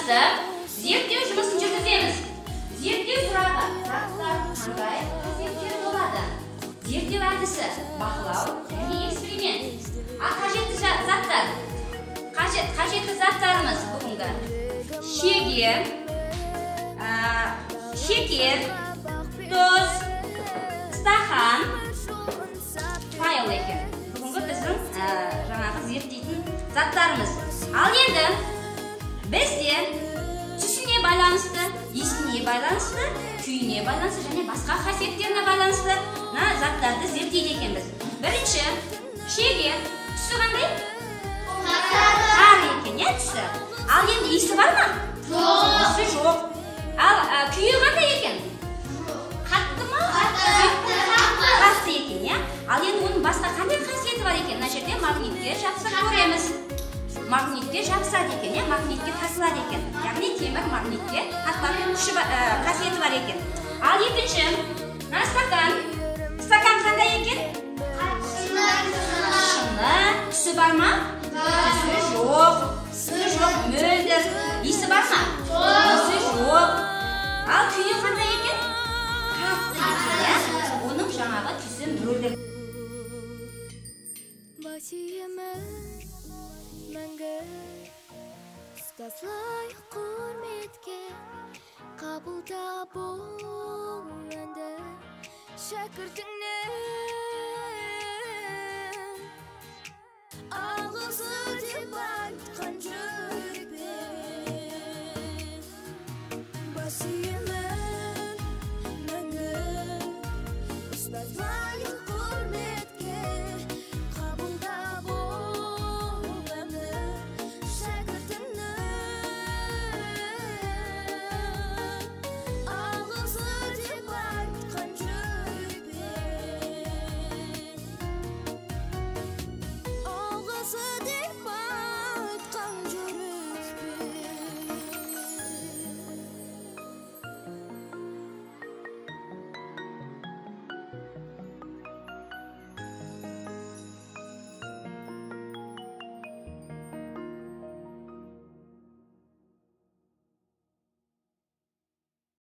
balansi zertteu жұмысын жүргіземіз. Зерттеу сұрағы заттар қандай қасиеттері болады? Зерттеу әдісі бақылау және эксперимент. Қажетті заттарымыз бүгінгі шекер, тұз, стақан, файл екен. Бүгінгі біздің жаңағы зерттейтін заттарымыз. Ал енді бізде түсіне байланысты, иісіне байланысты, күйіне байланысты және басқа қасиеттеріне байланысты заттарды зерттейді екенбіз. Бірінші, шегер түсі қандай? Қар екен, түсі. Ал енді иісі бар ма? Иісі жоқ. Ал күйі қандай екен? Қатты ма? Қатты екен, иә? Ал енді оның басқа қандай қасиеті бар екен? Мына жерде магнитке жапса көреміз. Магнитке жабысады екен, магнитке тасылады екен. Яғни темір магнитке тасылатын қасиеті бар екен. Ал екінші, стакан қандай екен? Шыны, түсі бар ма? Түсі жоқ, мөлдір. Иісі бар ма? Иісі жоқ. Ал күйі қандай екен? Қатты екен, оның жаңағы түсі мөлдір. Мәңгі ұстазлай құрметке қабылда бұл әнді шәкіртің